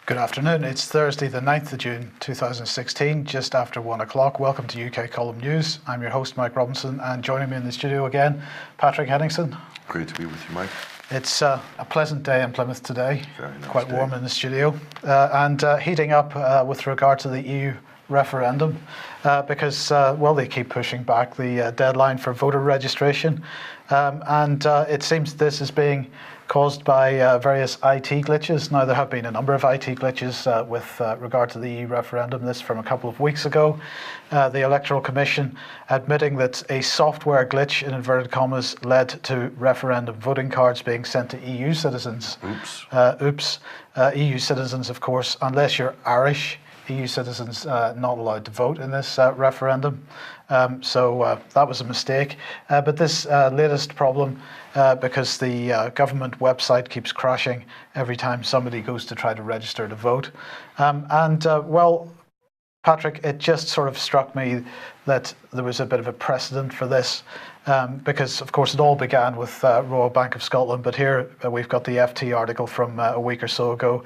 Good afternoon. It's Thursday, the 9th of June 2016, just after 1 o'clock. Welcome to UK Column News. I'm your host, Mike Robinson, and joining me in the studio again, Patrick Henningsen. Great to be with you, Mike. It's a pleasant day in Plymouth today. Very nice quite day. warm in the studio. And heating up with regard to the EU referendum because, well, they keep pushing back the deadline for voter registration. And it seems this is being caused by various IT glitches. Now, there have been a number of IT glitches with regard to the EU referendum. This from a couple of weeks ago. The Electoral Commission admitting that a software glitch, in inverted commas, led to referendum voting cards being sent to EU citizens. Oops. EU citizens, of course, unless you're Irish, EU citizens not allowed to vote in this referendum. So that was a mistake. But this latest problem, because the government website keeps crashing every time somebody goes to try to register to vote. Well, Patrick, it just sort of struck me that there was a bit of a precedent for this, because, of course, it all began with Royal Bank of Scotland, but here we've got the FT article from a week or so ago,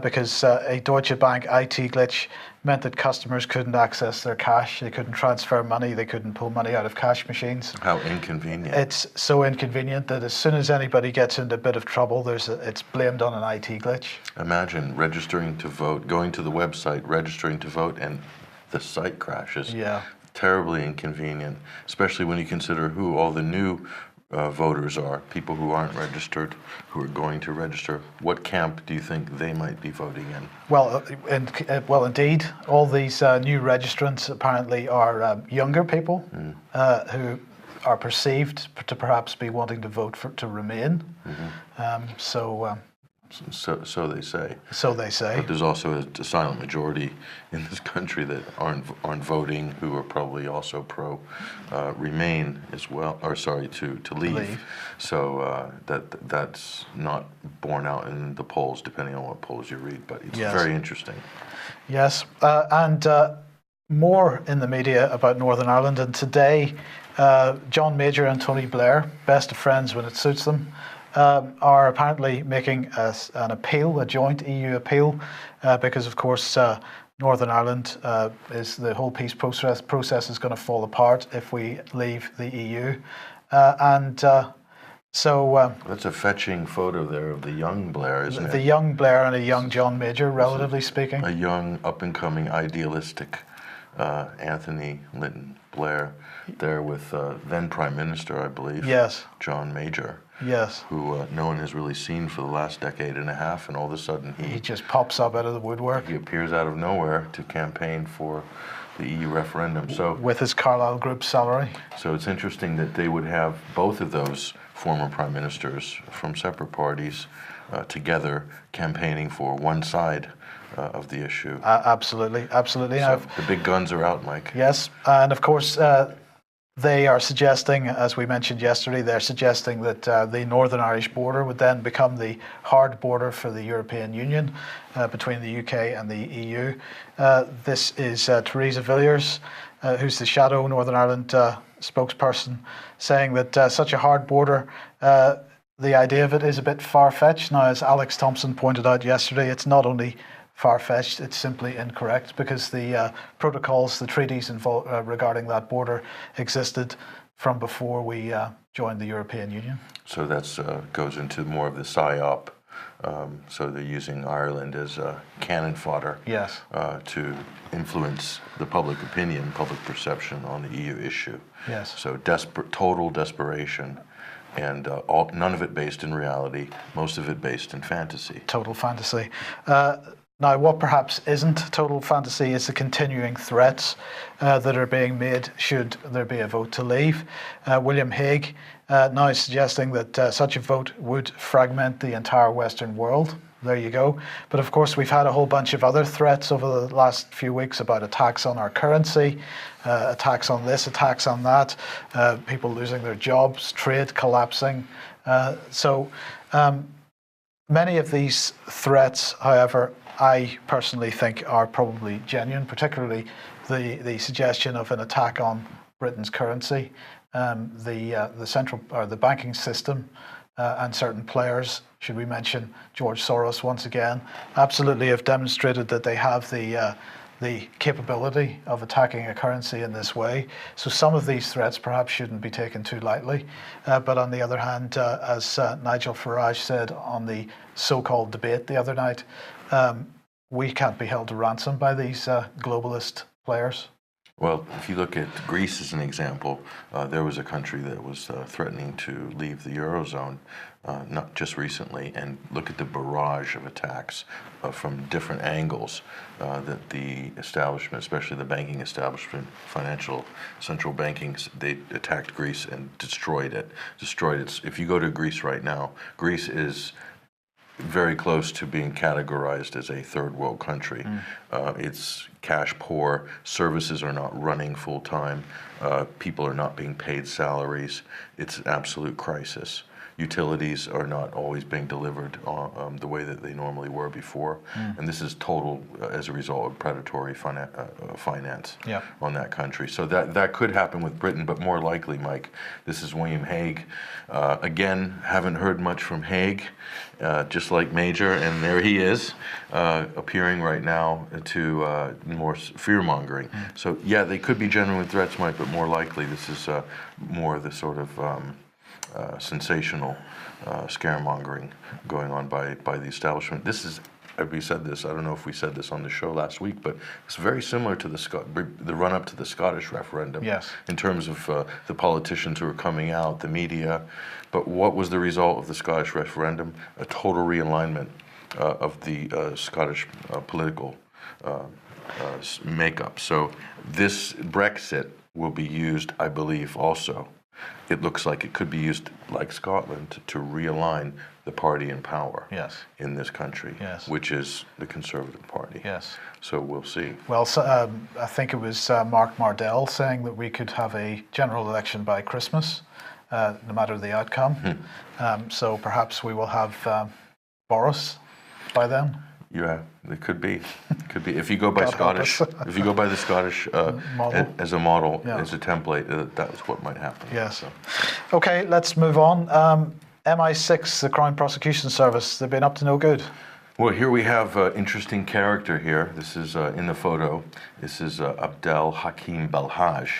because a Deutsche Bank IT glitch meant that customers couldn't access their cash, they couldn't transfer money, they couldn't pull money out of cash machines. How inconvenient. It's so inconvenient that as soon as anybody gets into a bit of trouble, it's blamed on an IT glitch. Imagine registering to vote, going to the website, registering to vote, and the site crashes. Yeah. Terribly inconvenient, especially when you consider who all the new voters are, people who aren't registered, who are going to register. What camp do you think they might be voting in? Well, indeed, all these new registrants apparently are younger people who are perceived to perhaps be wanting to vote to remain. So they say. So they say. But there's also a silent majority in this country that aren't voting, who are probably also pro remain as well, or sorry, to leave. So that's not borne out in the polls, depending on what polls you read. But it's very interesting. Yes, and more in the media about Northern Ireland. And today, John Major and Tony Blair, best of friends when it suits them, are apparently making an appeal, a joint EU appeal, because, of course, Northern Ireland is the whole peace process is going to fall apart if we leave the EU. So that's a fetching photo there of the young Blair, isn't it? The young Blair and a young John Major, relatively speaking. A young, up-and-coming, idealistic Anthony Lytton Blair there with then Prime Minister, I believe, John Major. Yes. Who no one has really seen for the last decade and a half, and all of a sudden he just pops up out of the woodwork. He appears out of nowhere to campaign for the EU referendum. So with his Carlyle Group salary. So it's interesting that they would have both of those former prime ministers from separate parties together campaigning for one side of the issue. Absolutely. So the big guns are out, Mike. Yes, and of course they are suggesting, as we mentioned yesterday, they're suggesting that the Northern Irish border would then become the hard border for the European Union between the UK and the EU. This is Theresa Villiers, who's the shadow Northern Ireland spokesperson, saying that such a hard border, the idea of it is a bit far-fetched. Now, as Alex Thompson pointed out yesterday, it's not only far-fetched, it's simply incorrect, because the protocols, the treaties regarding that border existed from before we joined the European Union. So that goes into more of the PSYOP. So they're using Ireland as cannon fodder to influence the public opinion, public perception on the EU issue. Yes. So total desperation, and none of it based in reality, most of it based in fantasy. Total fantasy. Now, what perhaps isn't total fantasy is the continuing threats that are being made should there be a vote to leave. William Hague now is suggesting that such a vote would fragment the entire Western world. There you go. But of course, we've had a whole bunch of other threats over the last few weeks about attacks on our currency, attacks on this, attacks on that, people losing their jobs, trade collapsing. Many of these threats, however, I personally think are probably genuine, particularly the suggestion of an attack on Britain's currency, the central or the banking system, and certain players. Should we mention George Soros once again? Absolutely have demonstrated that they have the capability of attacking a currency in this way. So some of these threats perhaps shouldn't be taken too lightly. But on the other hand, as Nigel Farage said on the so-called debate the other night, we can't be held to ransom by these globalist players. Well, if you look at Greece as an example, there was a country that was threatening to leave the Eurozone, not just recently, and look at the barrage of attacks from different angles that the establishment, especially the banking establishment, financial central banking, they attacked Greece and destroyed it. If you go to Greece right now, Greece is very close to being categorized as a third world country. It's cash poor, services are not running full time, people are not being paid salaries. It's an absolute crisis. Utilities are not always being delivered the way that they normally were before. And this is total as a result of predatory finance on that country. So that could happen with Britain, but more likely, Mike, this is William Hague. Again, haven't heard much from Hague, just like Major, and there he is, appearing right now to more fear-mongering. So yeah, they could be genuine threats, Mike, but more likely this is more the sort of sensational scaremongering going on by the establishment. This is, we said this, I don't know if we said this on the show last week, but it's very similar to the run-up to the Scottish referendum. Yes. In terms of the politicians who were coming out, the media. But what was the result of the Scottish referendum? A total realignment of the Scottish political makeup. So this Brexit will be used, I believe, also. It looks like it could be used, like Scotland, to realign the party in power in this country, which is the Conservative Party. So we'll see. Well, I think it was Mark Mardell saying that we could have a general election by Christmas, no matter the outcome. So perhaps we will have Boris by then. Yeah, it could be. If you go by Scottish, if you go by the Scottish model. As a model, as a template, that's what might happen. Yes. So. Okay, let's move on. MI6, the Crown Prosecution Service, they've been up to no good. Well, here we have an interesting character here. This is in the photo. This is Abdel Hakim Belhaj.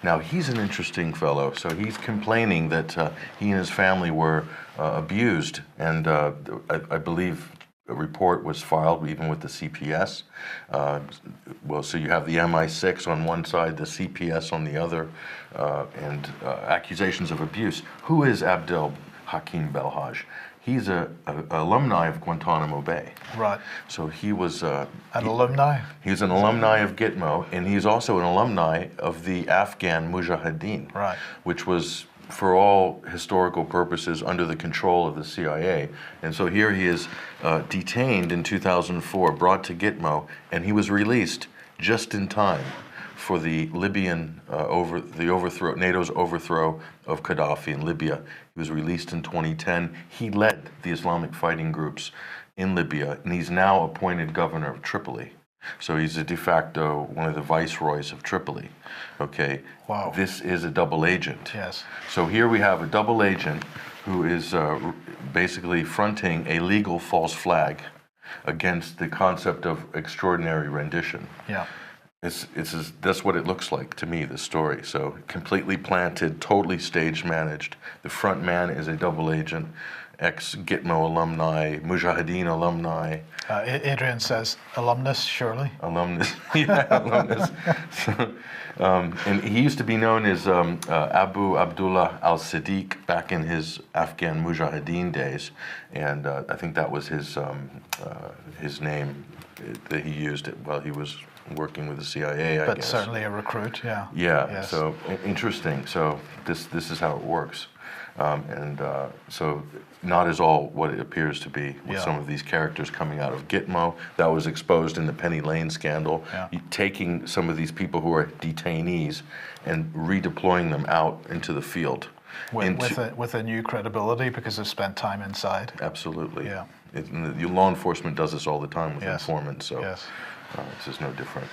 Now, he's an interesting fellow. So he's complaining that he and his family were abused, and I believe a report was filed even with the CPS. Well, so you have the MI6 on one side, the CPS on the other, and accusations of abuse. Who is Abdel Hakim Belhaj? He's an alumni of Guantanamo Bay. Right. So he was... an alumni? He's an alumni of Gitmo, and he's also an alumni of the Afghan Mujahideen, right, which was, for all historical purposes, under the control of the CIA. And so here he is detained in 2004, brought to Gitmo, and he was released just in time for the Libyan overthrow, NATO's overthrow of Gaddafi in Libya. He was released in 2010. He led the Islamic fighting groups in Libya, and he's now appointed governor of Tripoli. So he's a de facto one of the viceroys of Tripoli. Okay. Wow. This is a double agent. Yes. So here we have a double agent who is basically fronting a legal false flag against the concept of extraordinary rendition. Yeah. That's what it looks like to me, this story. So completely planted, totally stage managed. The front man is a double agent, ex-Gitmo alumni, Mujahideen alumni. Adrian says alumnus, surely? Alumnus, yeah, alumnus. So, and he used to be known as Abu Abdullah al-Siddiq back in his Afghan Mujahideen days, and I think that was his name that he used while he was working with the CIA, I guess. But certainly a recruit, yeah. Yeah, yes. So interesting. So this is how it works. So not as all what it appears to be with some of these characters coming out of Gitmo. That was exposed in the Penny Lane scandal. Taking some of these people who are detainees and redeploying them out into the field. With a new credibility because they've spent time inside. Absolutely. Yeah. law enforcement does this all the time with Yes. informants, so Yes. this is no different.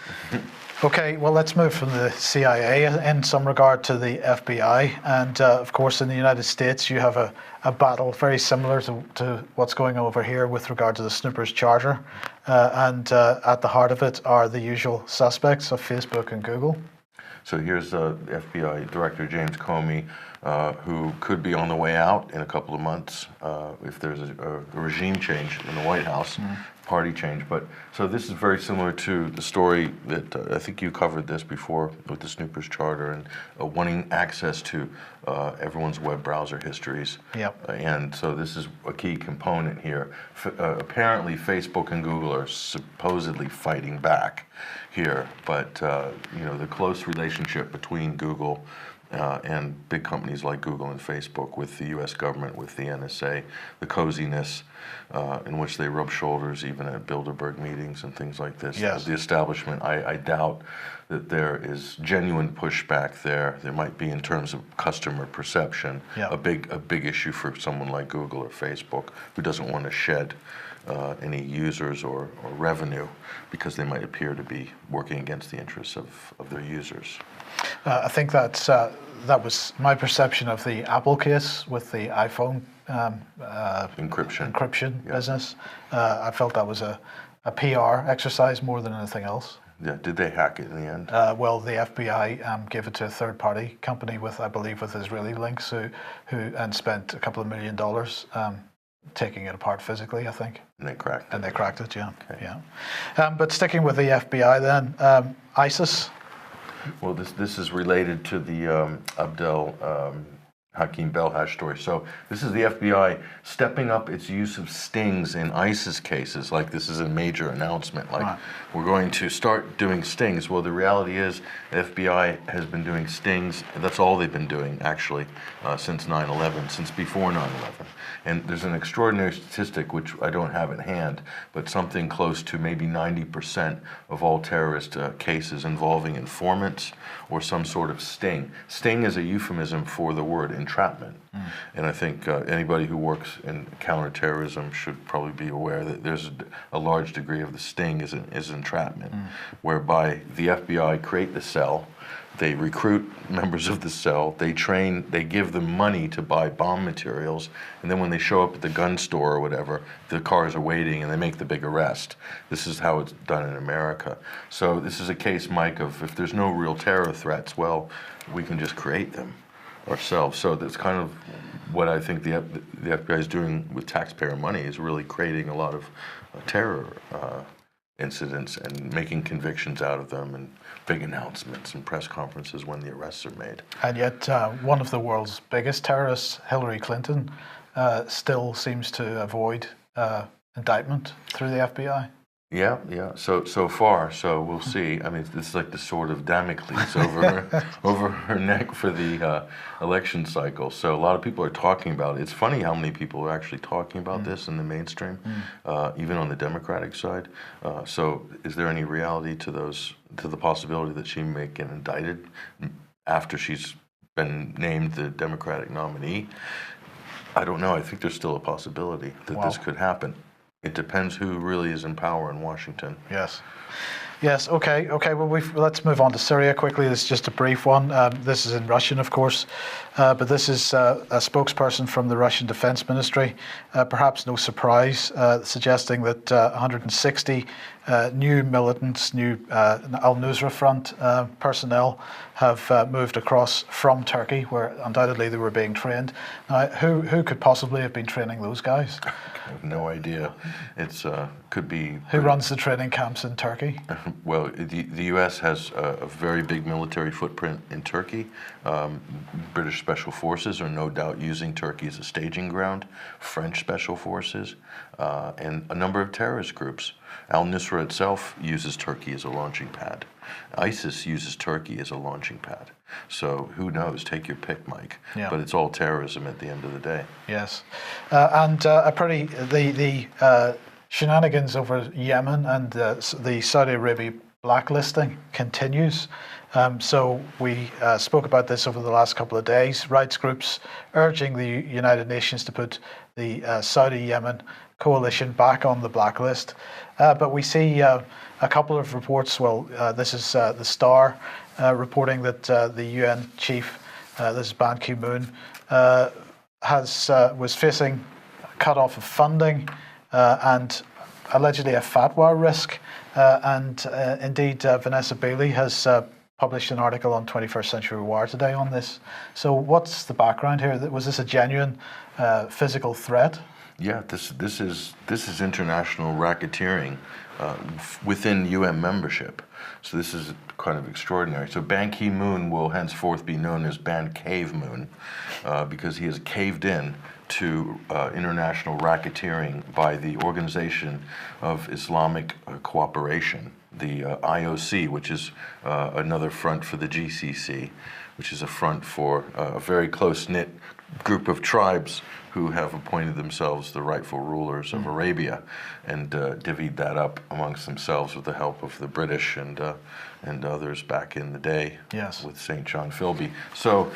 Okay, well, let's move from the CIA in some regard to the FBI. And of course, in the United States, you have a battle very similar to what's going on over here with regard to the Snoopers Charter. And at the heart of it are the usual suspects of Facebook and Google. So here's FBI Director James Comey, who could be on the way out in a couple of months if there's a regime change in the White House, party change. But so this is very similar to the story that I think you covered this before with the Snoopers Charter and wanting access to everyone's web browser histories. Yep. And so this is a key component here. Apparently, Facebook and Google are supposedly fighting back here, but the close relationship between Google and big companies like Google and Facebook with the U.S. government, with the NSA, the coziness in which they rub shoulders even at Bilderberg meetings and things like this. Yes. The establishment, I doubt that there is genuine pushback there. There might be in terms of customer perception, Yeah. a big issue for someone like Google or Facebook who doesn't want to shed any users or revenue because they might appear to be working against the interests of their users. I think that was my perception of the Apple case with the iPhone encryption Yeah. business. I felt that was a PR exercise more than anything else. Yeah, did they hack it in the end? Well, the FBI gave it to a third-party company with, I believe, with Israeli links, who spent a couple of $1 million taking it apart physically, I think. And they cracked it. And they cracked it, yeah. Okay. Yeah. But sticking with the FBI then, ISIS. Well, this is related to the Abdel Hakim Belhash story. So this is the FBI stepping up its use of stings in ISIS cases. Like this is a major announcement. Like we're going to start doing stings. Well, the reality is the FBI has been doing stings. That's all they've been doing actually since 9/11, since before 9/11. And there's an extraordinary statistic, which I don't have at hand, but something close to maybe 90% of all terrorist cases involving informants or some sort of sting. Sting is a euphemism for the word entrapment. And I think anybody who works in counterterrorism should probably be aware that there's a large degree of the sting is entrapment, whereby the FBI create the cell, they recruit members of the cell, they train, they give them money to buy bomb materials, and then when they show up at the gun store or whatever, the cars are waiting and they make the big arrest. This is how it's done in America. So this is a case, Mike, of if there's no real terror threats, well, we can just create them ourselves. So that's kind of what I think the FBI is doing with taxpayer money, is really creating a lot of terror incidents and making convictions out of them and big announcements and press conferences when the arrests are made. And yet one of the world's biggest terrorists, Hillary Clinton, still seems to avoid indictment through the FBI. Yeah. So far, so we'll see. I mean, this is like the sword of Damocles over her neck for the election cycle. So a lot of people are talking about it. It's funny how many people are actually talking about this in the mainstream, even on the Democratic side. So is there any reality to the possibility that she may get indicted after she's been named the Democratic nominee? I don't know. I think there's still a possibility that this could happen. It depends who really is in power in Washington. Yes. Okay. Well, let's move on to Syria quickly. This is just a brief one. This is in Russian, of course, but this is a spokesperson from the Russian Defense Ministry. Perhaps no surprise, suggesting that 160 new militants, new Al-Nusra Front personnel have moved across from Turkey, where undoubtedly they were being trained. Now, who could possibly have been training those guys? I have no idea. It's could be. Who runs the training camps in Turkey? Well, the U.S. has a very big military footprint in Turkey. British Special Forces are no doubt using Turkey as a staging ground. French Special Forces and a number of terrorist groups. Al-Nusra itself uses Turkey as a launching pad. ISIS uses Turkey as a launching pad. So who knows? Take your pick, Mike. Yeah. But it's all terrorism at the end of the day. Yes, and the shenanigans over Yemen and the Saudi Arabia blacklisting continues. So we spoke about this over the last couple of days. Rights groups urging the United Nations to put the Saudi Yemen coalition back on the blacklist. But we see a couple of reports. Well, this is the Star reporting that the UN chief, this is Ban Ki-moon, was facing cut off of funding and allegedly a fatwa risk. Indeed, Vanessa Bailey has published an article on 21st Century War today on this. So what's the background here? Was this a genuine physical threat? Yeah, this is international racketeering within UN membership. So this is kind of extraordinary. So Ban Ki-moon will henceforth be known as Ban Cave-moon because he has caved in to international racketeering by the Organization of Islamic Cooperation, the IOC, which is another front for the GCC, which is a front for a very close-knit group of tribes who have appointed themselves the rightful rulers of Arabia and divvied that up amongst themselves with the help of the British and others back in the day. Yes. With St. John Philby. So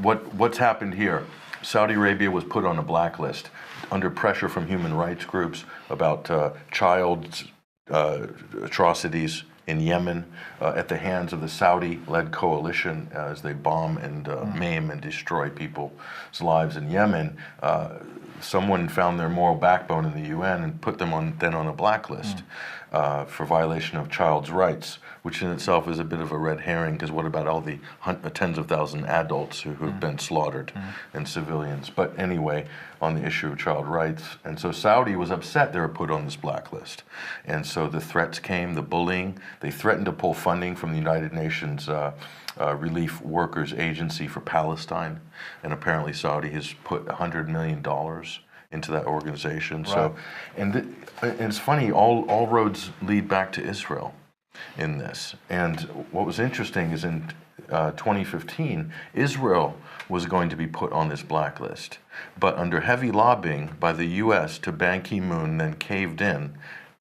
what's happened here? Saudi Arabia was put on a blacklist under pressure from human rights groups about child atrocities in Yemen at the hands of the Saudi-led coalition as they bomb and maim and destroy people's lives in Yemen. Someone found their moral backbone in the UN and put them on a blacklist for violation of child's rights, which in itself is a bit of a red herring, because what about all the tens of thousands of adults who have been slaughtered and civilians? But anyway, on the issue of child rights. And so Saudi was upset they were put on this blacklist. And so the threats came, the bullying. They threatened to pull funding from the United Nations Relief Workers Agency for Palestine. And apparently Saudi has put $100 million into that organization. Right. So, and it's funny, all roads lead back to Israel in this. And what was interesting is in 2015, Israel was going to be put on this blacklist. But under heavy lobbying by the U.S. to Ban Ki-moon, then caved in,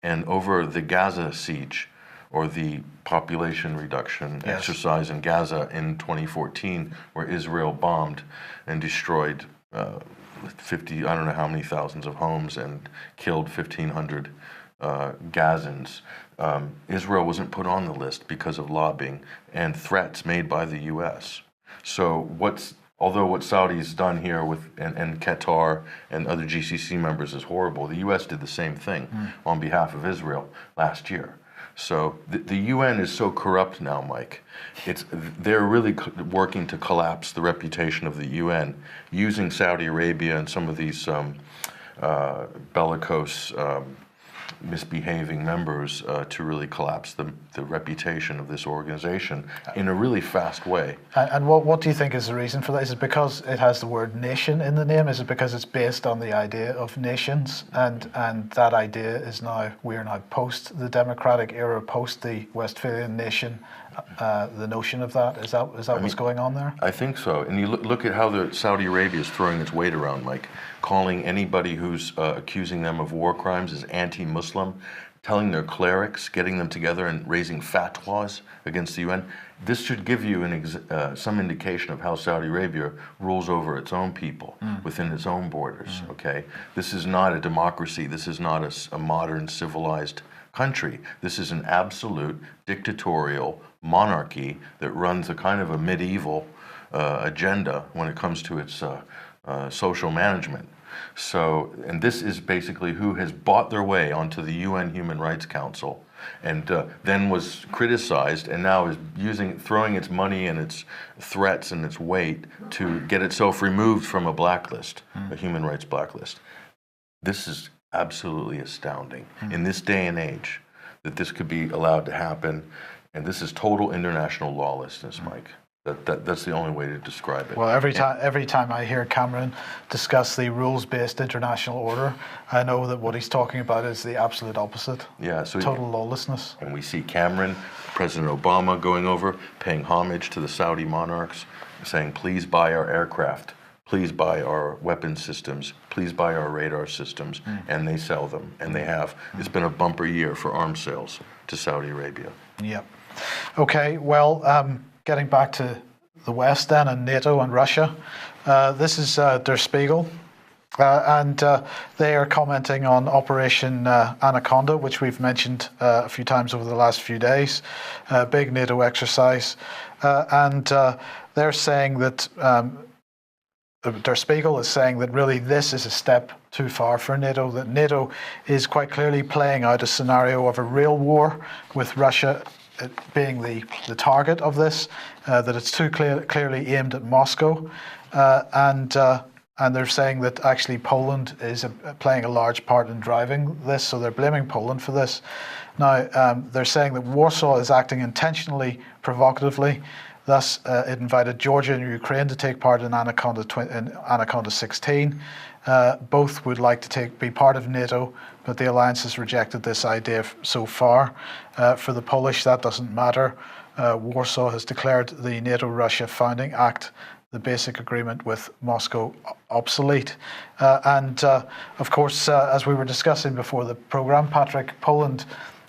and over the Gaza siege, or the population reduction exercise in Gaza in 2014, where Israel bombed and destroyed 50, I don't know how many thousands of homes and killed 1,500 Gazans. Israel wasn't put on the list because of lobbying and threats made by the U.S. So although what Saudi's done here with and Qatar and other GCC members is horrible, the U.S. did the same thing on behalf of Israel last year. So the UN is so corrupt now, Mike. They're really working to collapse the reputation of the UN using Saudi Arabia and some of these bellicose, misbehaving members to really collapse the reputation of this organization in a really fast way. And what do you think is the reason for that? Is it because it has the word nation in the name? Is it because it's based on the idea of nations? And that idea is now, we are now post the democratic era, post the Westphalian nation. The notion of that, is that what's going on there? I think so. And you look at how the Saudi Arabia is throwing its weight around, Mike, calling anybody who's accusing them of war crimes as anti-Muslim, telling their clerics, getting them together and raising fatwas against the UN. This should give you some indication of how Saudi Arabia rules over its own people within its own borders. Okay, this is not a democracy. This is not a modern civilized country. This is an absolute dictatorial monarchy that runs a kind of a medieval agenda when it comes to its social management. So, and this is basically who has bought their way onto the UN Human Rights Council, and then was criticized, and now is throwing its money and its threats and its weight to get itself removed from a blacklist, a human rights blacklist. This is absolutely astounding in this day and age that this could be allowed to happen, and this is total international lawlessness, Mike. That's the only way to describe it. Well, every time I hear Cameron discuss the rules-based international order, I know that what he's talking about is the absolute opposite. Yeah, so total lawlessness. And we see Cameron, President Obama going over, paying homage to the Saudi monarchs, saying, please buy our aircraft, please buy our weapon systems, please buy our radar systems, and they sell them, and they have. It's been a bumper year for arms sales to Saudi Arabia. Yep. Okay, well, getting back to the West then, and NATO and Russia, this is Der Spiegel. And they are commenting on Operation Anaconda, which we've mentioned a few times over the last few days, big NATO exercise. And they're saying that, Der Spiegel is saying that really this is a step too far for NATO, that NATO is quite clearly playing out a scenario of a real war with Russia being the target of this, that it's too clearly aimed at Moscow. And they're saying that actually Poland is playing a large part in driving this, so they're blaming Poland for this. Now, they're saying that Warsaw is acting intentionally provocatively. Thus, it invited Georgia and Ukraine to take part in Anaconda 16. Both would like to be part of NATO, but the alliance has rejected this idea so far. For the Polish, that doesn't matter. Warsaw has declared the NATO-Russia Founding Act, the basic agreement with Moscow, obsolete. And of course, as we were discussing before the programme, Patrick, Poland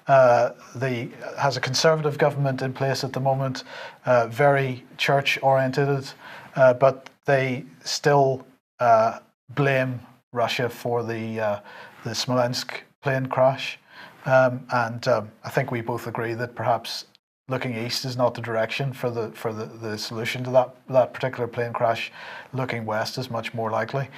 has a conservative government in place at the moment, very church-oriented, but they still blame Russia for the Smolensk plane crash. And I think we both agree that perhaps looking east is not the direction for the solution to that particular plane crash. Looking west is much more likely.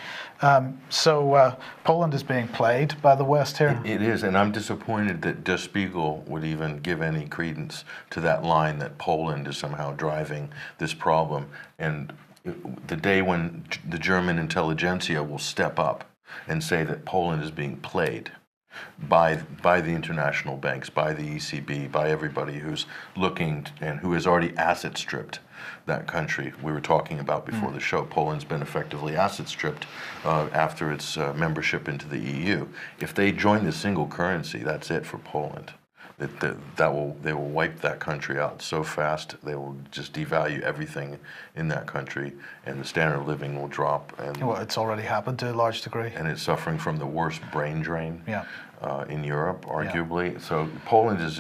So Poland is being played by the West here. It is, and I'm disappointed that Der Spiegel would even give any credence to that line that Poland is somehow driving this problem. And the day when the German intelligentsia will step up and say that Poland is being played by the international banks, by the ECB, by everybody who's looking and who has already asset stripped that country. We were talking about before the show, Poland's been effectively asset stripped after its membership into the EU. If they join the single currency, that's it for Poland. They will wipe that country out so fast. They will just devalue everything in that country, and the standard of living will drop. And well, it's already happened to a large degree. And it's suffering from the worst brain drain in Europe, arguably. Yeah. So Poland is,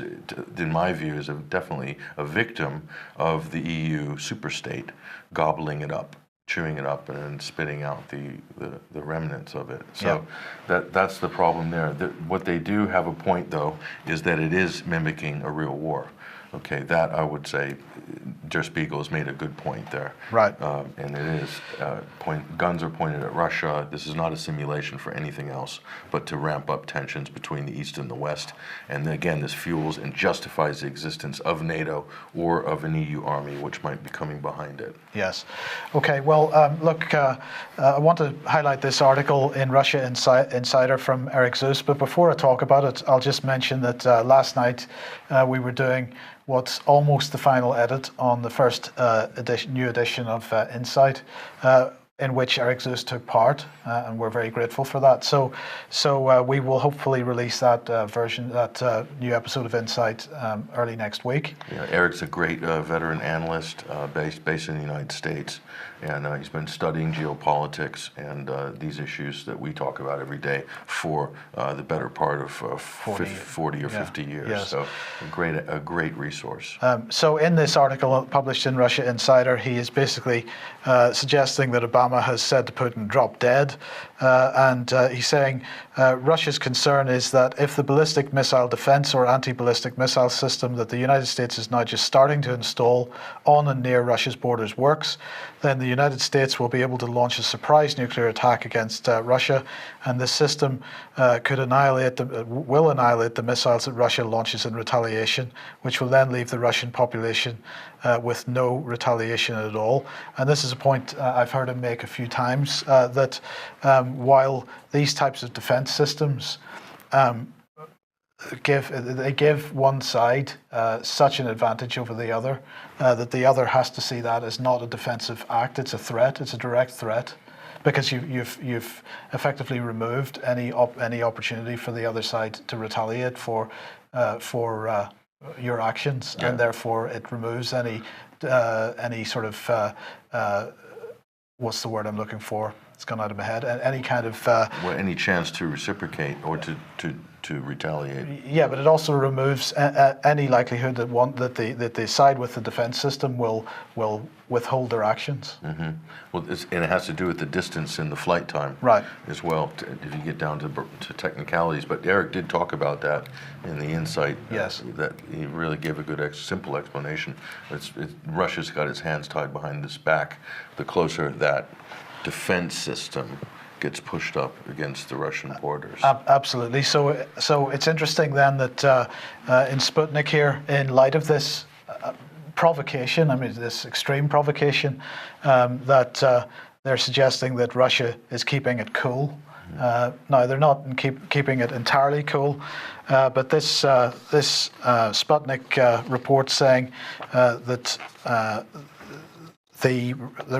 in my view, is definitely a victim of the EU superstate gobbling it up, chewing it up, and then spitting out the remnants of it. So that's the problem there. What they do have a point, though, is that it is mimicking a real war. Okay, that I would say Der Spiegel has made a good point there. Right. And it is, guns are pointed at Russia. This is not a simulation for anything else but to ramp up tensions between the East and the West. And again, this fuels and justifies the existence of NATO or of an EU army, which might be coming behind it. Yes. Okay, well, look, I want to highlight this article in Russia Insider from Eric Zeus, but before I talk about it, I'll just mention that last night we were doing what's almost the final edit on the first new edition of Insight, in which Eric Zeus took part, and we're very grateful for that. So we will hopefully release that new episode of Insight early next week. Yeah, Eric's a great veteran analyst based in the United States, and he's been studying geopolitics and these issues that we talk about every day for the better part of 40 or 50 years. Yes. So a great resource. So in this article published in Russia Insider, he is basically suggesting that Obama has said to Putin, drop dead. And he's saying Russia's concern is that if the ballistic missile defense or anti-ballistic missile system that the United States is now just starting to install on and near Russia's borders works, then the United States will be able to launch a surprise nuclear attack against Russia, and this system will annihilate the missiles that Russia launches in retaliation, which will then leave the Russian population with no retaliation at all. And this is a point I've heard him make a few times, that while these types of defense systems give one side such an advantage over the other that the other has to see that as not a defensive act. It's a threat. It's a direct threat, because you've effectively removed any opportunity for the other side to retaliate for your actions, and therefore it removes any sort of what's the word I'm looking for? it's gone out of my head. Any kind of well, any chance to reciprocate or to retaliate. Yeah, but it also removes any likelihood that the side with the defence system will withhold their actions. Mm-hmm. Well, and it has to do with the distance and the flight time, right, as well. If you get down to technicalities, but Eric did talk about that in the insight. Yes, that he really gave a good, simple explanation. Russia's got its hands tied behind its back. The closer that defence system gets pushed up against the Russian borders. Absolutely. So it's interesting then that in Sputnik here, in light of this provocation, I mean this extreme provocation, that they're suggesting that Russia is keeping it cool. Now they're not keeping it entirely cool, but this Sputnik report saying that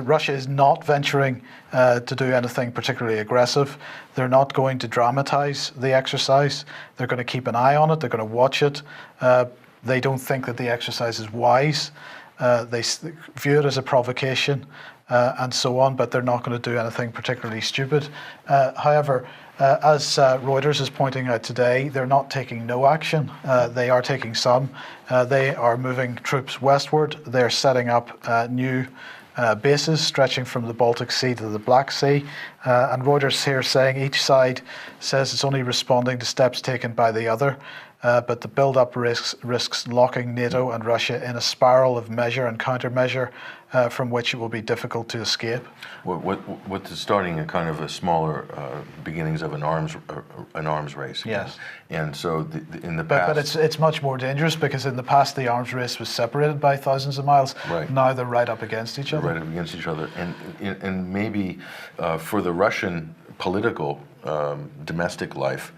Russia is not venturing to do anything particularly aggressive. They're not going to dramatize the exercise. They're going to keep an eye on it. They're going to watch it. They don't think that the exercise is wise. They view it as a provocation and so on, but they're not going to do anything particularly stupid. However, as Reuters is pointing out today, they're not taking no action. They are taking some. They are moving troops westward. They're setting up new bases stretching from the Baltic Sea to the Black Sea. And Reuters here saying each side says it's only responding to steps taken by the other. But the build-up risks locking NATO and Russia in a spiral of measure and countermeasure from which it will be difficult to escape. What is starting a kind of a smaller beginnings of an arms race. Again. Yes. And so in the past, but it's much more dangerous because in the past the arms race was separated by thousands of miles. Right. Now they're right up against each other. Right up against each other, and maybe for the Russian political domestic life,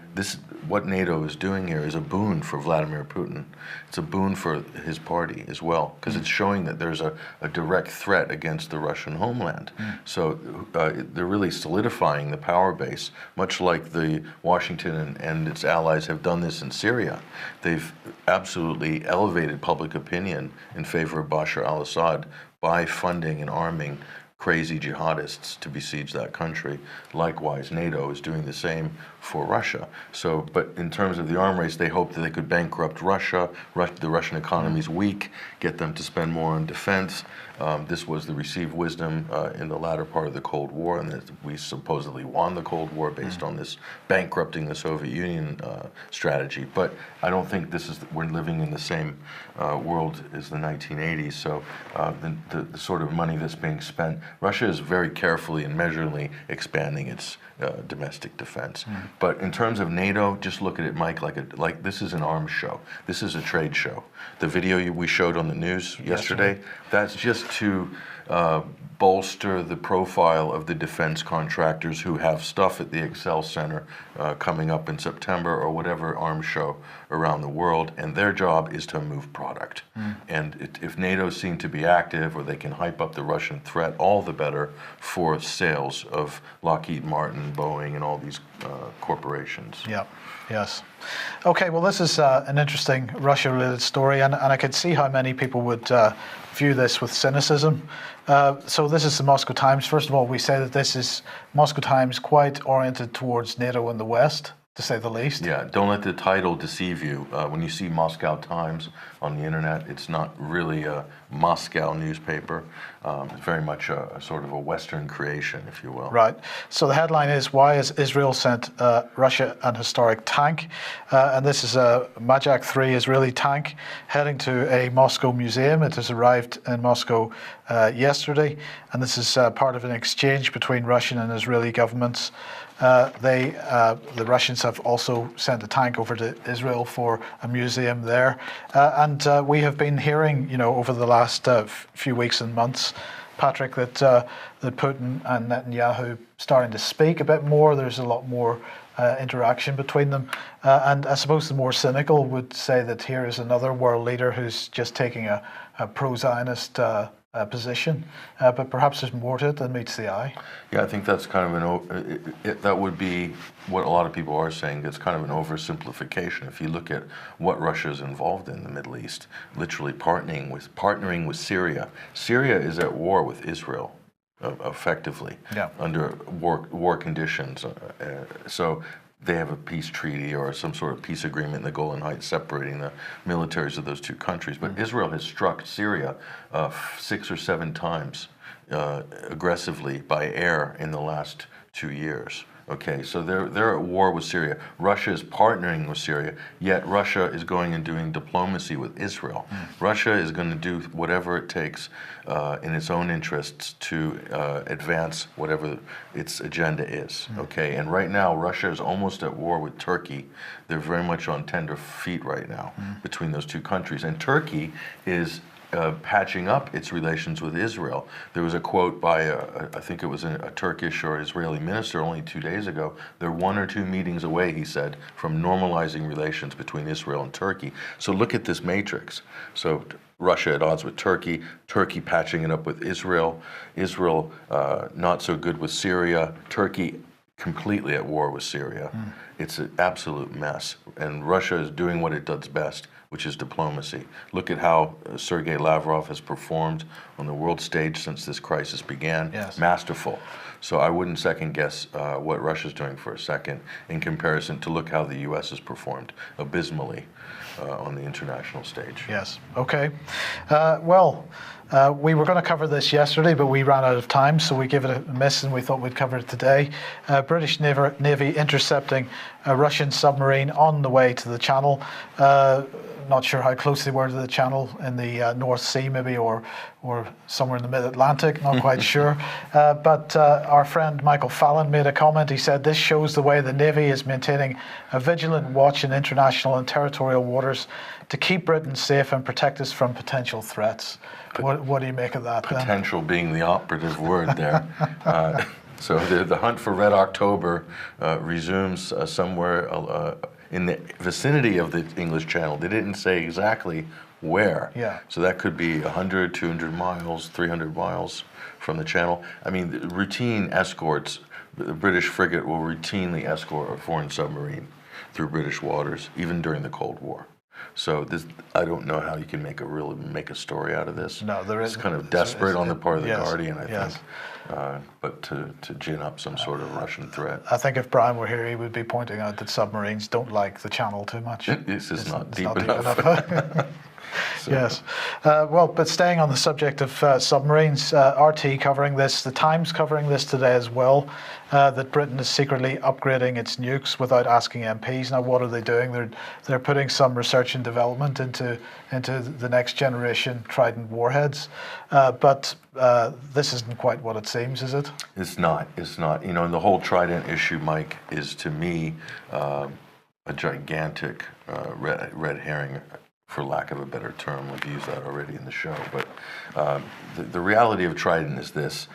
what NATO is doing here is a boon for Vladimir Putin. It's a boon for his party as well, because it's showing that there's a direct threat against the Russian homeland. So they're really solidifying the power base, much like the Washington and its allies have done this in Syria. They've absolutely elevated public opinion in favor of Bashar al-Assad by funding and arming crazy jihadists to besiege that country. Likewise, NATO is doing the same for Russia. So, but in terms of the arm race, they hope that they could bankrupt Russia. The Russian economy is weak, get them to spend more on defense. This was the received wisdom in the latter part of the Cold War, and that we supposedly won the Cold War based on this bankrupting the Soviet Union strategy. But I don't think we're living in the same world as the 1980s. So the sort of money that's being spent, Russia is very carefully and measurably expanding its domestic defense. But in terms of NATO, just look at it, Mike, like this is an arms show. This is a trade show. The video we showed on the news yesterday, that's just to bolster the profile of the defense contractors who have stuff at the Excel Center coming up in September or whatever arms show around the world, and their job is to move product. And if NATO seem to be active, or they can hype up the Russian threat, all the better for sales of Lockheed Martin, Boeing, and all these corporations. Yeah. Yes. Okay, well, this is an interesting Russia-related story, and I could see how many people would view this with cynicism. So this is the Moscow Times. First of all, we say that this is Moscow Times quite oriented towards NATO in the West, to say the least. Yeah, don't let the title deceive you. When you see Moscow Times on the internet, it's not really a Moscow newspaper. It's very much a sort of a Western creation, if you will. Right. So the headline is, why has Israel sent Russia an historic tank? And this is a Majak 3 Israeli tank heading to a Moscow museum. It has arrived in Moscow yesterday, and this is part of an exchange between Russian and Israeli governments. The Russians have also sent a tank over to Israel for a museum there, and we have been hearing, over the last few weeks and months, Patrick, that Putin and Netanyahu starting to speak a bit more. There's a lot more interaction between them, and I suppose the more cynical would say that here is another world leader who's just taking a pro-Zionist position, but perhaps there's more to it than meets the eye. Yeah, I think that's kind of that would be what a lot of people are saying. It's kind of an oversimplification. If you look at what Russia is involved in the Middle East, literally partnering with Syria. Syria is at war with Israel. effectively Yeah. under war conditions. So they have a peace treaty or some sort of peace agreement in the Golan Heights separating the militaries of those two countries. But Israel has struck Syria 6 or 7 times aggressively by air in the last 2 years. Okay, so they're at war with Syria. Russia is partnering with Syria, yet Russia is going and doing diplomacy with Israel. Russia is going to do whatever it takes in its own interests to advance whatever its agenda is. Okay, and right now Russia is almost at war with Turkey. They're very much on tender feet right now between those two countries, and Turkey is patching up its relations with Israel. There was a quote by, I think it was a Turkish or Israeli minister only 2 days ago. They're 1 or 2 meetings away, he said, from normalizing relations between Israel and Turkey. So look at this matrix. So Russia at odds with Turkey, Turkey patching it up with Israel, Israel not so good with Syria, Turkey completely at war with Syria. It's an absolute mess. And Russia is doing what it does best, which is diplomacy. Look at how Sergei Lavrov has performed on the world stage since this crisis began. Yes. Masterful. So I wouldn't second guess what Russia's doing for a second in comparison to look how the U.S. has performed abysmally on the international stage. Yes. Okay. We were going to cover this yesterday, but we ran out of time, so we gave it a miss and we thought we'd cover it today. British Navy intercepting a Russian submarine on the way to the Channel. Not sure how close they were to the Channel in the North Sea, maybe, or somewhere in the mid-Atlantic, not quite sure. But our friend Michael Fallon made a comment. He said, "This shows the way the Navy is maintaining a vigilant watch in international and territorial waters to keep Britain safe and protect us from potential threats." What do you make of that? Potential being the operative word there. So the hunt for Red October resumes somewhere in the vicinity of the English Channel. They didn't say exactly where. Yeah. So that could be 100, 200 miles, 300 miles from the Channel. I mean, routine escorts, the British frigate will routinely escort a foreign submarine through British waters, even during the Cold War. So this, I don't know how you can make a story out of this. No, there is. It's kind of desperate on the part of the yes, Guardian, I yes. think. But to gin up some sort of Russian threat. I think if Brian were here, he would be pointing out that submarines don't like the Channel too much. This is not deep not enough. So. Yes. But staying on the subject of submarines, RT covering this, the Times covering this today as well, that Britain is secretly upgrading its nukes without asking MPs. Now, what are they doing? They're putting some research and development into the next generation Trident warheads. But this isn't quite what it seems, is it? It's not. It's not. You know, and the whole Trident issue, Mike, is to me a gigantic red herring, for lack of a better term. We've used that already in the show. But the reality of Trident is this.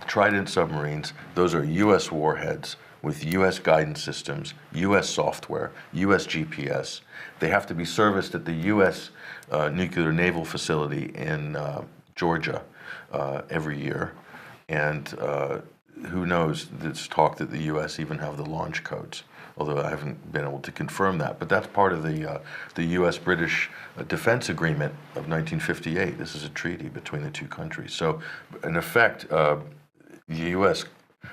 Trident submarines, those are U.S. warheads with U.S. guidance systems, U.S. software, U.S. GPS. They have to be serviced at the U.S. nuclear naval facility in Georgia every year. And who knows, there's talk that the U.S. even have the launch codes, although I haven't been able to confirm that. But that's part of the U.S.-British defense agreement of 1958. This is a treaty between the two countries. So, in effect, the U.S.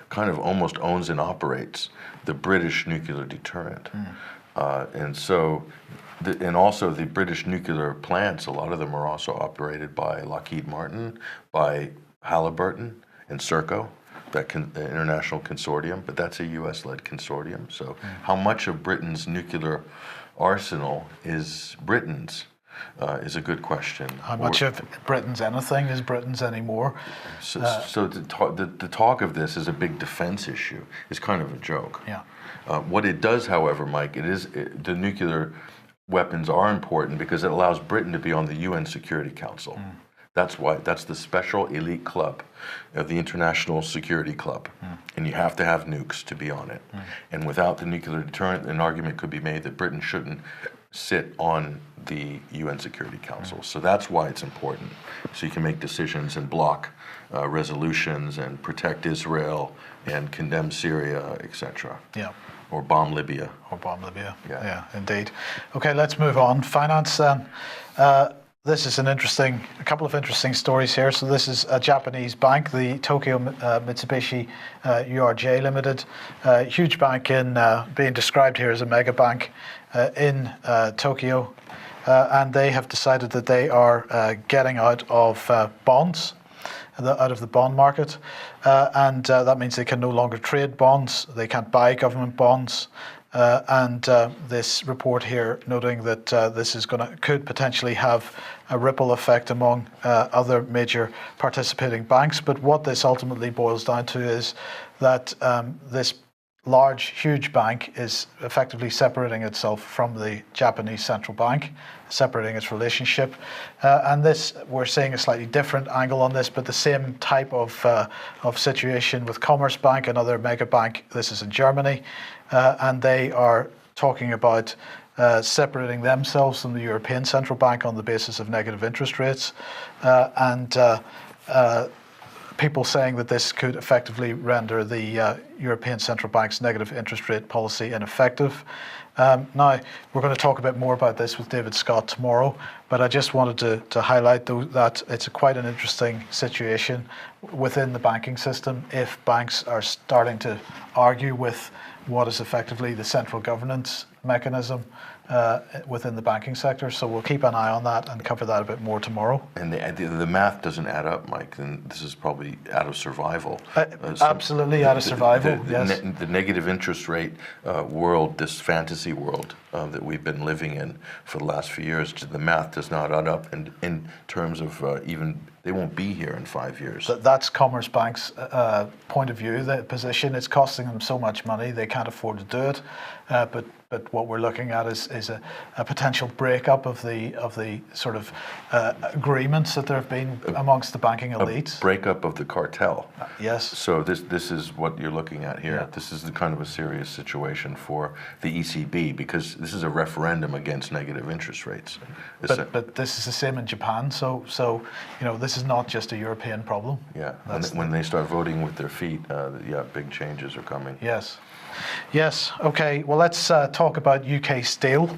kind of almost owns and operates the British nuclear deterrent. And so, and also the British nuclear plants, a lot of them are also operated by Lockheed Martin, by Halliburton and Serco, that international consortium, but that's a U.S.-led consortium. So how much of Britain's nuclear arsenal is Britain's is a good question. How much of Britain's anything is Britain's anymore? So the talk of this is a big defense issue. It's kind of a joke. Yeah. What it does, however, Mike, the nuclear weapons are important because it allows Britain to be on the UN Security Council. That's the special elite club of the International Security Club. And you have to have nukes to be on it. And without the nuclear deterrent, an argument could be made that Britain shouldn't sit on the UN Security Council. So that's why it's important. So you can make decisions and block resolutions and protect Israel and condemn Syria, etc. Yeah. Or bomb Libya. Or bomb Libya. Yeah, indeed. Okay, let's move on. Finance then. this is a couple of interesting stories here. So this is a Japanese bank, the Tokyo Mitsubishi URJ Limited, huge bank being described here as a mega bank in Tokyo, and they have decided that they are getting out of bonds, out of the bond market, and that means they can no longer trade bonds, they can't buy government bonds. And this report here noting that this is could potentially have a ripple effect among other major participating banks. But what this ultimately boils down to is that this huge bank is effectively separating itself from the Japanese central bank, separating its relationship. And we're seeing a slightly different angle on this, but the same type of situation with Commerzbank, another mega bank. This is in Germany. And they are talking about separating themselves from the European Central Bank on the basis of negative interest rates, and people saying that this could effectively render the European Central Bank's negative interest rate policy ineffective. Now, we're going to talk a bit more about this with David Scott tomorrow, but I just wanted to highlight that it's quite an interesting situation within the banking system if banks are starting to argue with what is effectively the central governance mechanism within the banking sector. So we'll keep an eye on that and cover that a bit more tomorrow. And the math doesn't add up, Mike. Then this is probably out of survival. Absolutely out of survival, yes. The negative interest rate world, this fantasy world that we've been living in for the last few years, the math does not add up in terms of even, they won't be here in 5 years. That's Commerzbank's point of view, the position. It's costing them so much money, they can't afford to do it. But what we're looking at is a potential breakup of the sort of agreements that there have been amongst the banking elites. A breakup of the cartel. Yes. So this is what you're looking at here. Yeah. This is the kind of a serious situation for the ECB because this is a referendum against negative interest rates. But this is the same in Japan. So this is not just a European problem. Yeah. When they start voting with their feet, big changes are coming. Yes. Yes. Okay. Well, let's talk about UK steel.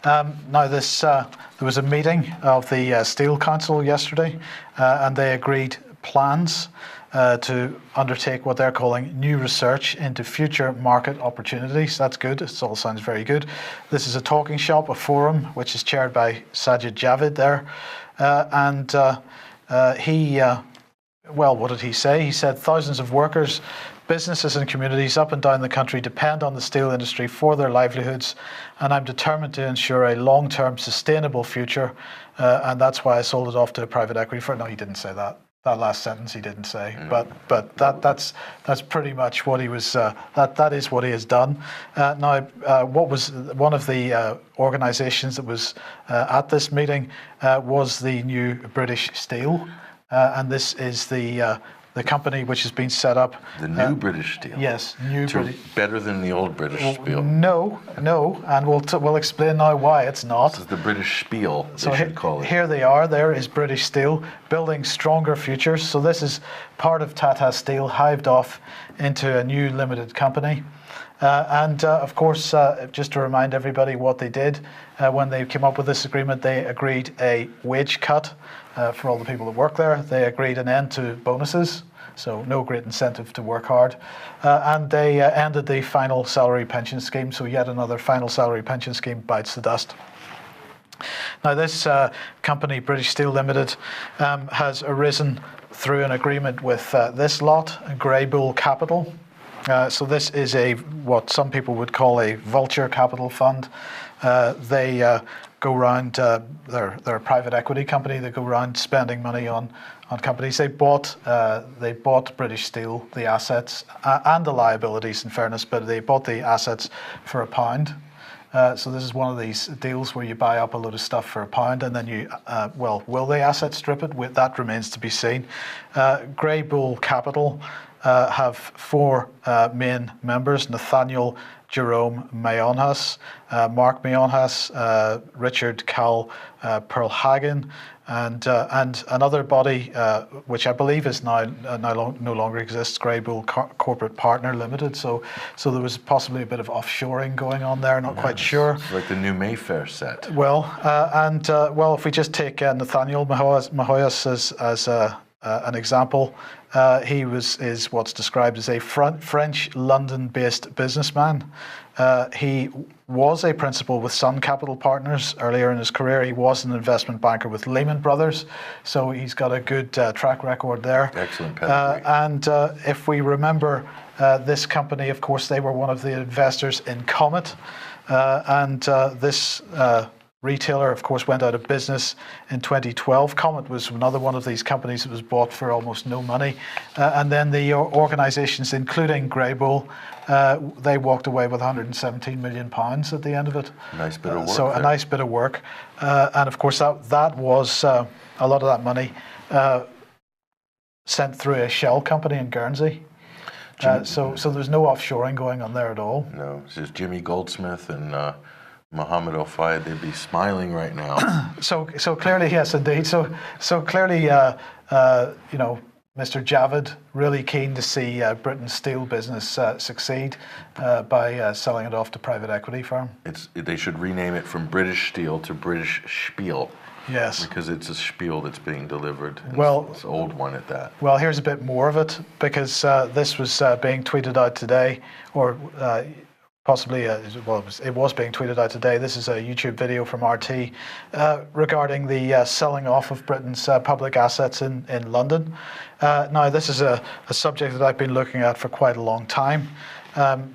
Now, there was a meeting of the Steel Council yesterday, and they agreed plans to undertake what they're calling new research into future market opportunities. That's good. It all sounds very good. This is a talking shop, a forum, which is chaired by Sajid Javid there, and what did he say? He said thousands of workers, businesses and communities up and down the country depend on the steel industry for their livelihoods, and I'm determined to ensure a long-term sustainable future, and that's why I sold it off to a private equity firm. No, he didn't say that. That last sentence he didn't say, but that's pretty much what he was. That is what he has done. Now, what was one of the organisations that was at this meeting was the new British Steel, and this is the company which has been set up. The new British Steel. Yes, new British. Better than the old British Steel. No, and we'll explain now why it's not. This is the British Spiel, so should call it. Here they are. There is British Steel building stronger futures. So this is part of Tata Steel hived off into a new limited company. And of course, just to remind everybody what they did when they came up with this agreement, they agreed a wage cut for all the people that work there. They agreed an end to bonuses, so no great incentive to work hard. And they ended the final salary pension scheme, so yet another final salary pension scheme bites the dust. Now, this company, British Steel Limited, has arisen through an agreement with this lot, Grey Bull Capital. So this is what some people would call a vulture capital fund. They go around, they're a private equity company. They go around spending money on companies. They bought British Steel, the assets and the liabilities, in fairness, but they bought the assets for £1. So this is one of these deals where you buy up a load of stuff for £1 and then you, will they asset strip it? That remains to be seen. Grey Bull Capital have four main members: Nathaniel Jerome Mayonhas, Mark Mayonhas, Richard Cal Perlhagen, and another body which I believe is now no longer exists, Greybull Corporate Partner Limited. So there was possibly a bit of offshoring going on there. Not quite sure. It's like the new Mayfair set. Well, if we just take Nathaniel Mahoyas as an example, he is what's described as a French London-based businessman. He was a principal with Sun Capital Partners earlier in his career. He was an investment banker with Lehman Brothers, so he's got a good track record there. Excellent pedigree. And if we remember, this company, of course, they were one of the investors in Comet, and this retailer, of course, went out of business in 2012. Comet was another one of these companies that was bought for almost no money. And then the organisations, including Greybull, they walked away with £117 million at the end of it. Nice bit of work. So a nice bit of work. And of course, that was a lot of that money sent through a shell company in Guernsey. So there's no offshoring going on there at all. No, it's just Jimmy Goldsmith and Mohammed Al-Fayed. They'd be smiling right now. So clearly, yes, indeed. So clearly, Mr. Javid really keen to see Britain's steel business succeed by selling it off to private equity firm. They should rename it from British Steel to British Spiel. Yes. Because it's a spiel that's being delivered. Well, it's an old one at that. Well, here's a bit more of it, because this was being tweeted out today, or possibly, it was being tweeted out today. This is a YouTube video from RT regarding the selling off of Britain's public assets in London. Now, this is a subject that I've been looking at for quite a long time.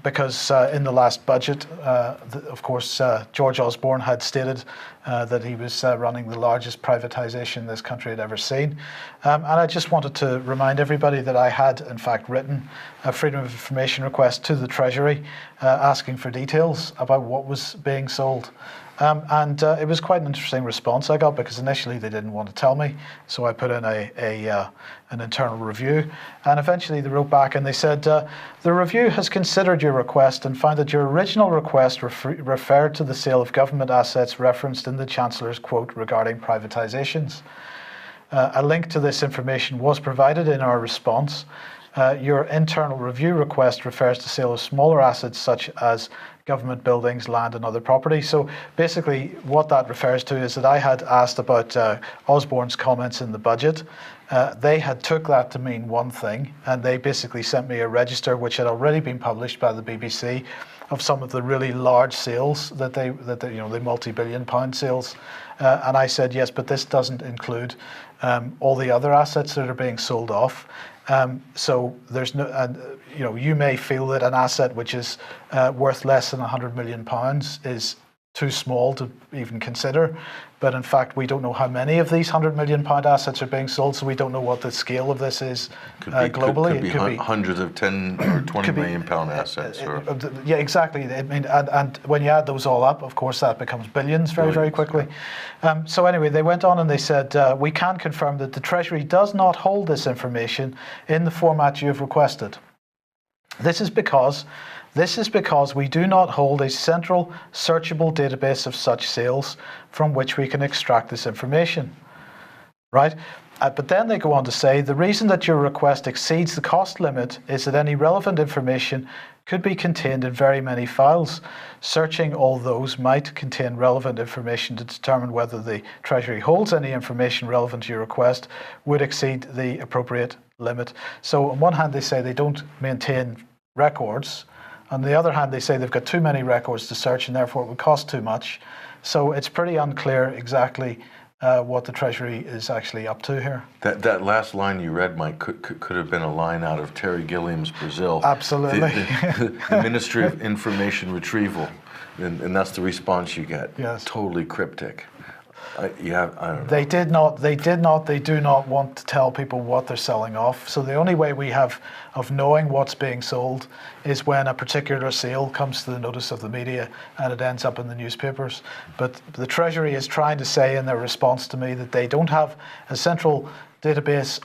Because in the last budget, of course, George Osborne had stated that he was running the largest privatisation this country had ever seen. And I just wanted to remind everybody that I had, in fact, written a Freedom of Information request to the Treasury asking for details about what was being sold. And it was quite an interesting response I got, because initially they didn't want to tell me, so I put in an internal review, and eventually they wrote back and they said, the review has considered your request and found that your original request referred to the sale of government assets referenced in the Chancellor's quote regarding privatisations. A link to this information was provided in our response. Your internal review request refers to sale of smaller assets such as government buildings, land and other property. So basically what that refers to is that I had asked about Osborne's comments in the budget. They had took that to mean one thing, and they basically sent me a register which had already been published by the BBC of some of the really large sales that the multi-billion pound sales. And I said, yes, but this doesn't include all the other assets that are being sold off. So there's no, you may feel that an asset which is worth less than £100 million is too small to even consider, but in fact we don't know how many of these £100 million assets are being sold, so we don't know what the scale of this is globally. Could be hundreds of 10 or 20 million pound assets. Yeah, exactly. I mean, and when you add those all up, of course, that becomes billions very quickly. So anyway, they went on and they said, we can confirm that the Treasury does not hold this information in the format you have requested. This is because we do not hold a central searchable database of such sales from which we can extract this information, right? But then they go on to say, the reason that your request exceeds the cost limit is that any relevant information could be contained in very many files. Searching all those might contain relevant information to determine whether the Treasury holds any information relevant to your request would exceed the appropriate limit. So on one hand, they say they don't maintain records. On the other hand, they say they've got too many records to search and therefore it would cost too much. So it's pretty unclear exactly what the Treasury is actually up to here. That last line you read, Mike, could have been a line out of Terry Gilliam's Brazil. Absolutely. The Ministry of Information Retrieval, and that's the response you get. Yes. Totally cryptic. I don't know. They do not want to tell people what they're selling off. So the only way we have of knowing what's being sold is when a particular sale comes to the notice of the media and it ends up in the newspapers. But the Treasury is trying to say in their response to me that they don't have a central database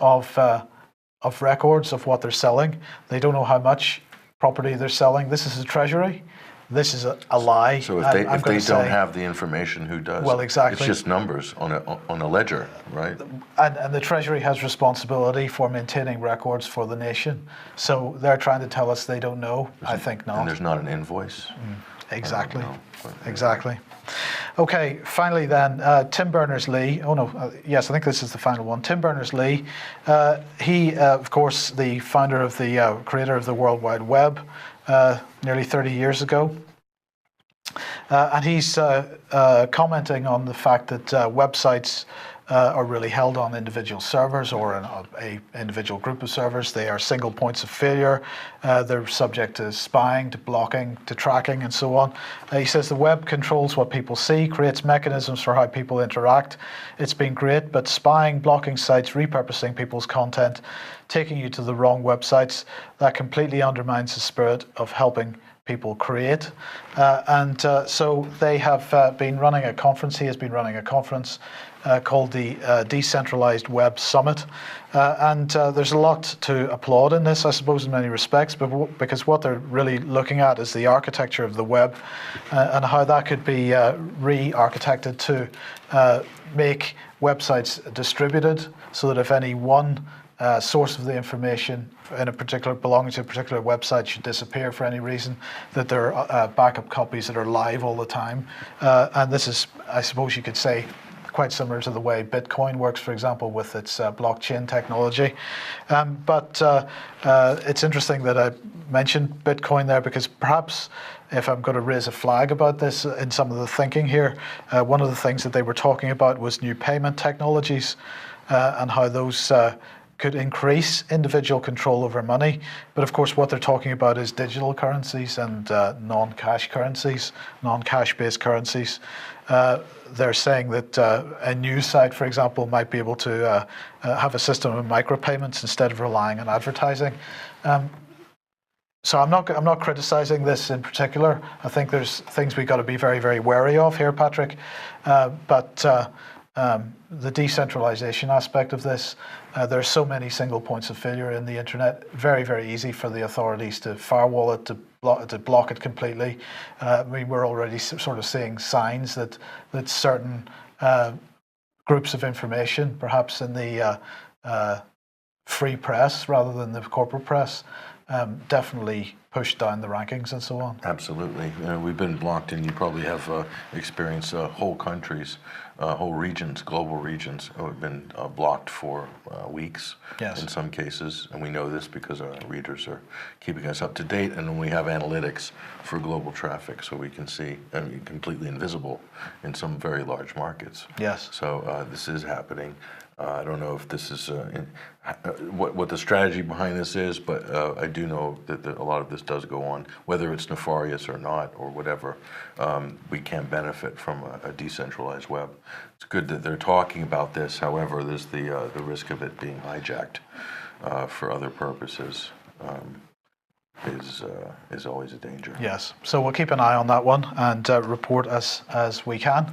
of records of what they're selling. They don't know how much property they're selling. This is a treasury. This is a lie. So if they don't have the information, who does? Well, exactly. It's just numbers on a ledger, right? And the Treasury has responsibility for maintaining records for the nation. So they're trying to tell us they don't know. I think not. And there's not an invoice. Exactly. Exactly. Okay, finally then, Tim Berners-Lee. Oh no, yes, I think this is the final one. Tim Berners-Lee. He, of course, the founder of the creator of the World Wide Web, nearly 30 years ago. And he's commenting on the fact that websites are really held on individual servers or a individual group of servers. They are single points of failure. They're subject to spying, to blocking, to tracking, and so on. He says the web controls what people see, creates mechanisms for how people interact. It's been great, but spying, blocking sites, repurposing people's content, taking you to the wrong websites, that completely undermines the spirit of helping people create. So they have been running a conference. He has been running a conference called the Decentralized Web Summit. There's a lot to applaud in this, I suppose, in many respects, but because what they're really looking at is the architecture of the web and how that could be re-architected to make websites distributed so that if any one source of the information in a particular belonging to a particular website should disappear for any reason, that there are backup copies that are live all the time. And this is, I suppose you could say, quite similar to the way Bitcoin works, for example, with its blockchain technology. But it's interesting that I mentioned Bitcoin there because perhaps if I'm going to raise a flag about this in some of the thinking here, one of the things that they were talking about was new payment technologies and how those could increase individual control over money. But of course, what they're talking about is digital currencies and non-cash currencies, non-cash-based currencies. They're saying that a news site, for example, might be able to have a system of micropayments instead of relying on advertising. So I'm not criticizing this in particular. I think there's things we've got to be very, very wary of here, Patrick. But the decentralization aspect of this, there are so many single points of failure in the internet. Very, very easy for the authorities to firewall it, to block it completely. We're already sort of seeing signs that certain groups of information, perhaps in the free press rather than the corporate press, definitely push down the rankings and so on. Absolutely. We've been blocked, and you probably have experienced whole countries, whole regions, global regions have been blocked for weeks in some cases. And we know this because our readers are keeping us up to date, and we have analytics for global traffic, so we can see, completely invisible in some very large markets. Yes. So this is happening. I don't know if this is what the strategy behind this is, but I do know that a lot of this does go on, whether it's nefarious or not or whatever. We can benefit from a decentralized web. It's good that they're talking about this. However, there's the risk of it being hijacked for other purposes. Is always a danger. Yes, so we'll keep an eye on that one and report as we can.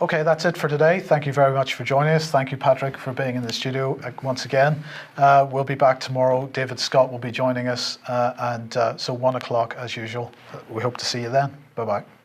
Okay, that's it for today. Thank you very much for joining us. Thank you, Patrick, for being in the studio once again. We'll be back tomorrow. David Scott will be joining us, so 1 o'clock as usual. We hope to see you then. Bye-bye.